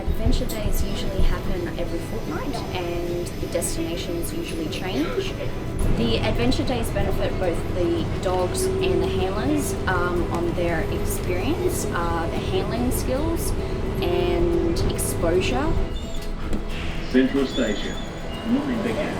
adventure days usually happen every fortnight and the destinations usually change. The adventure days benefit both the dogs and the handlers on their experience, their handling skills and exposure. Central Station, moving begin.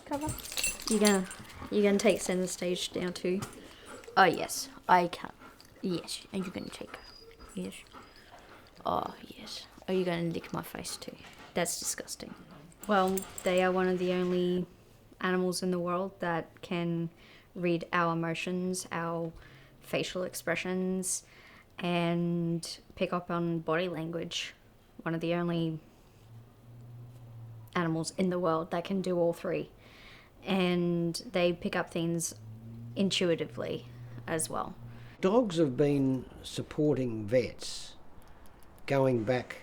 Cover. You're gonna take center stage down too. Oh yes, I can. Yes, and you're gonna take. Yes. Oh yes. Are you gonna lick my face too? That's disgusting. Well, they are one of the only animals in the world that can read our emotions, our facial expressions, and pick up on body language. One of the only animals in the world that can do all three. And they pick up things intuitively as well. Dogs have been supporting vets going back,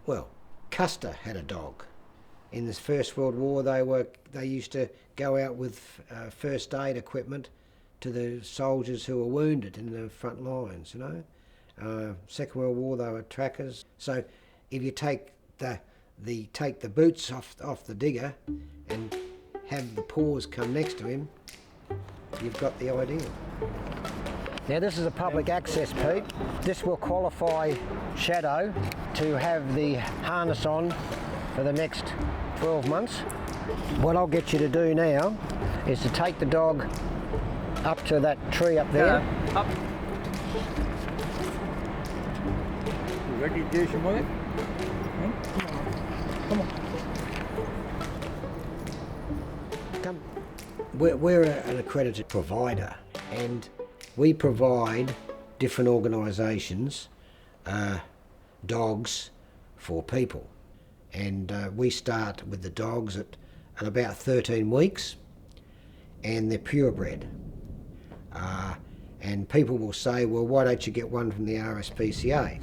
well, Custer had a dog. In the First World War they used to go out with first aid equipment to the soldiers who were wounded in the front lines, you know. Second World War they were trackers. So if you take the boots off the digger and have the paws come next to him, you've got the idea. Now this is a public access, Pete. This will qualify Shadow to have the harness on for the next 12 months. What I'll get you to do now is to take the dog up to that tree up there. Up. You ready to do some work? Come on. Come. We're an accredited provider, and we provide different organisations dogs for people. And we start with the dogs at about 13 weeks, and they're purebred. And people will say, well, why don't you get one from the RSPCA?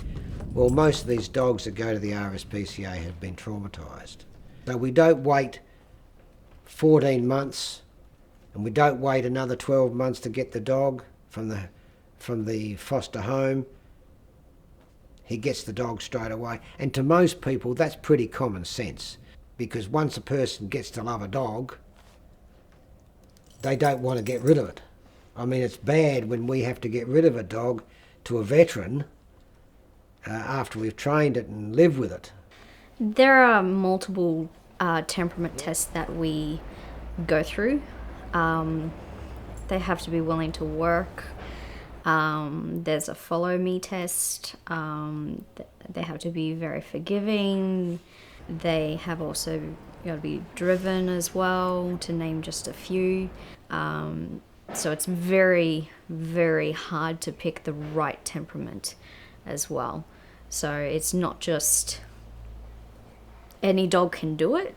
Well, most of these dogs that go to the RSPCA have been traumatised. So we don't wait 14 months, and we don't wait another 12 months to get the dog from the foster home. He gets the dog straight away. And to most people, that's pretty common sense, because once a person gets to love a dog, they don't want to get rid of it. I mean, it's bad when we have to get rid of a dog to a veteran after we've trained it and lived with it. There are multiple temperament tests that we go through. They have to be willing to work. There's a follow me test. They have to be very forgiving. They have also got to be driven as well, to name just a few. So it's very, very hard to pick the right temperament as well. So it's not just any dog can do it.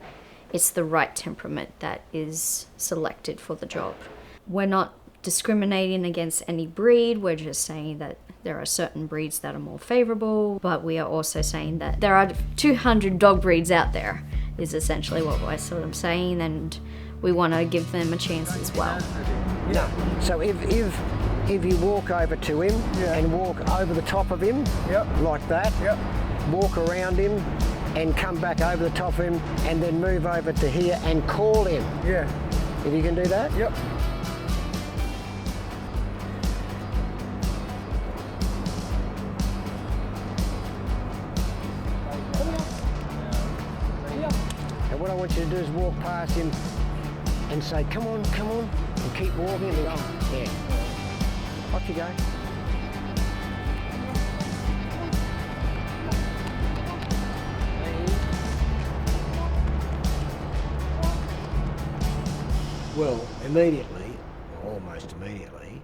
It's the right temperament that is selected for the job. We're not discriminating against any breed. We're just saying that there are certain breeds that are more favorable, but we are also saying that there are 200 dog breeds out there, is essentially what we're sort of saying, and we want to give them a chance as well. No. So if you walk over to him and walk over the top of him, like that, walk around him and come back over the top of him and then move over to here and call him. Yeah. If you can do that? Yep. And what I want you to do is walk past him and say, come on, and keep walking and go, yeah. Off you go. Well, immediately, almost immediately,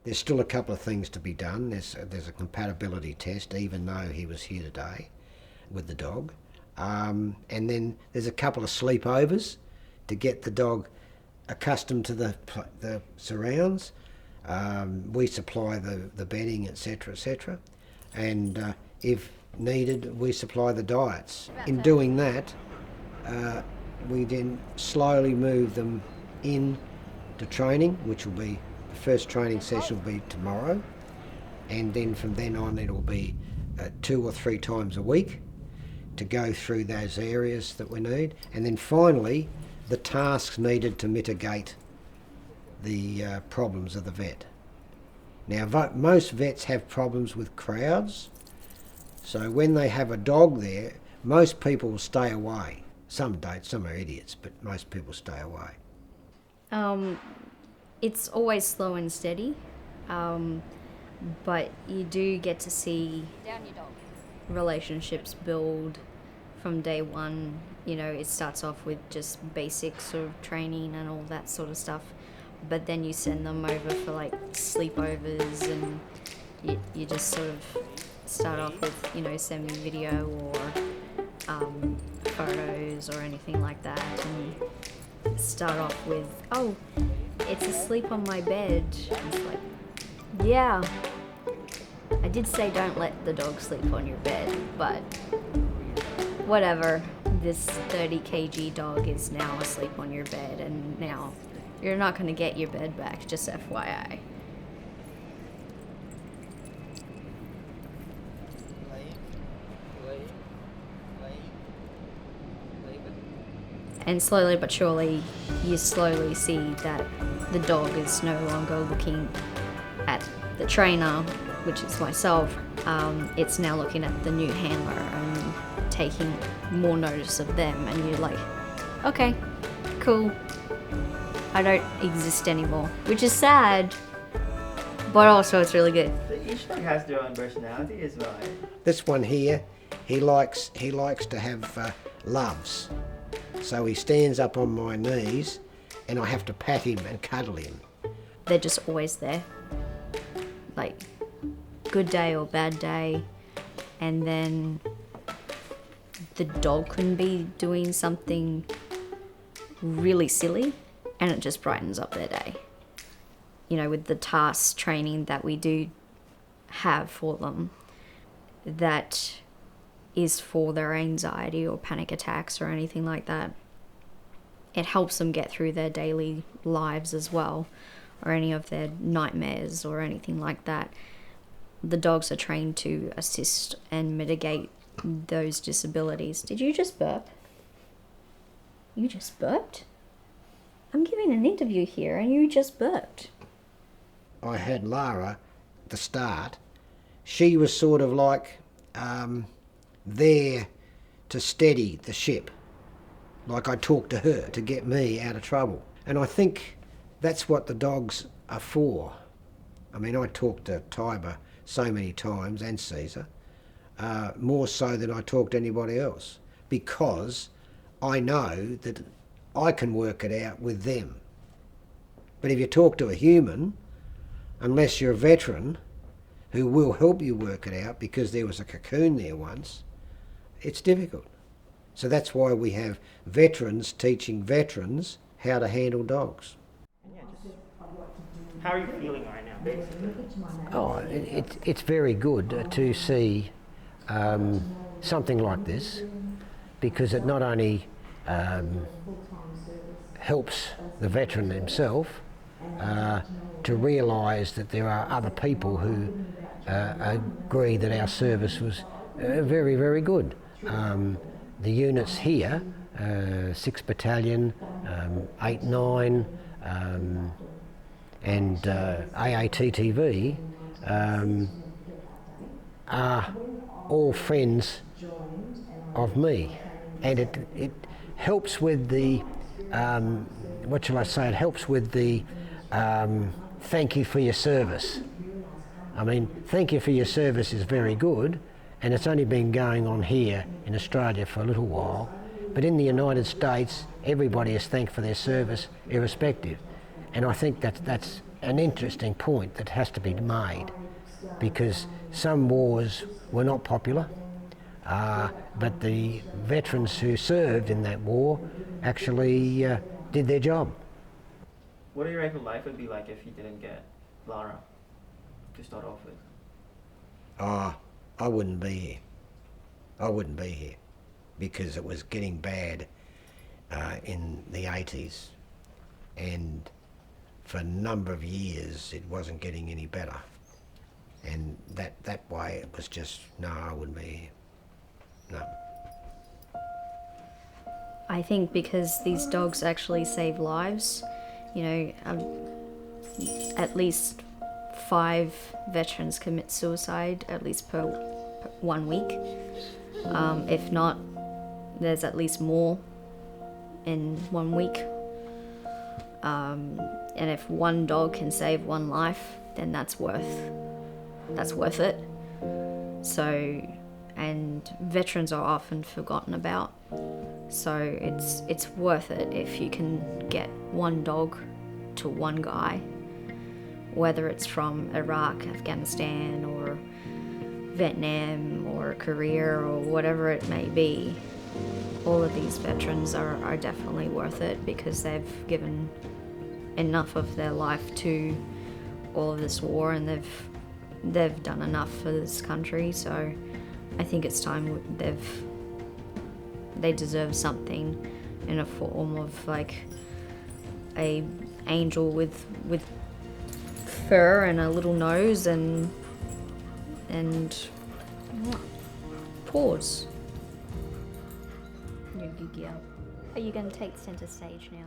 there's still a couple of things to be done. There's a compatibility test, even though he was here today with the dog. And then there's a couple of sleepovers to get the dog accustomed to the surrounds. We supply the bedding, etc., etc. and if needed, we supply the diets. In doing that, we then slowly move them in to training, which will be, the first training session will be tomorrow, and then from then on it'll be 2 or 3 times a week to go through those areas that we need, and then finally the tasks needed to mitigate the problems of the vet. Now, most vets have problems with crowds, so when they have a dog there, most people will stay away. Some don't, some are idiots, but most people stay away. It's always slow and steady, but you do get to see relationships build from day one. You know, it starts off with just basic sort of training and all that sort of stuff, but then you send them over for like sleepovers, and you just sort of start off with, you know, send me video or photos or anything like that, and start off with, oh, it's asleep on my bed. It's like, yeah, I did say don't let the dog sleep on your bed, but whatever. This 30 kg dog is now asleep on your bed, and now you're not going to get your bed back, just FYI. And slowly but surely, you slowly see that the dog is no longer looking at the trainer, which is myself. It's now looking at the new handler and taking more notice of them, and you're like, okay, cool, I don't exist anymore, which is sad, but also it's really good. So each dog has their own personality as well. This one here, he likes to have loves. So he stands up on my knees and I have to pat him and cuddle him. They're just always there. Like, good day or bad day, and then the dog can be doing something really silly and it just brightens up their day. You know, with the task training that we do have for them, that is for their anxiety or panic attacks or anything like that. It helps them get through their daily lives as well, or any of their nightmares or anything like that. The dogs are trained to assist and mitigate those disabilities. Did you just burp? You just burped? I'm giving an interview here and you just burped. I had Lara at the start. She was sort of like there to steady the ship. Like I talked to her to get me out of trouble. And I think that's what the dogs are for. I mean, I talked to Tiber so many times, and Caesar, more so than I talked to anybody else, because I know that I can work it out with them. But if you talk to a human, unless you're a veteran who will help you work it out because there was a cocoon there once, it's difficult. So that's why we have veterans teaching veterans how to handle dogs. How are you feeling right now, basically? Oh, it's very good to see something like this, because it not only helps the veteran himself to realise that there are other people who agree that our service was very, very good. The units here, 6th Battalion, 8, 9, and AATTV are all friends of me, and it helps with the what shall I say? It helps with the thank you for your service. I mean, thank you for your service is very good, and it's only been going on here in Australia for a little while, but in the United States everybody is thanked for their service irrespective. And I think that's an interesting point that has to be made, because some wars were not popular, but the veterans who served in that war actually did their job. What do you reckon life would be like if you didn't get Lara to start off with? I wouldn't be here. I wouldn't be here because it was getting bad in the 80s, and for a number of years it wasn't getting any better. And that way it was just, no, I wouldn't be here. No. I think because these dogs actually save lives, you know, at least 5 veterans commit suicide at least per 1 week. If not, there's at least more in 1 week. And if one dog can save one life, then that's worth it. So, and veterans are often forgotten about. So it's worth it if you can get one dog to one guy, whether it's from Iraq, Afghanistan, or Vietnam, or Korea, or whatever it may be. All of these veterans are definitely worth it because they've given enough of their life to all of this war, and they've done enough for this country. So I think it's time they deserve something in a form of like a angel with fur and a little nose and paws. Are you going to take center stage now?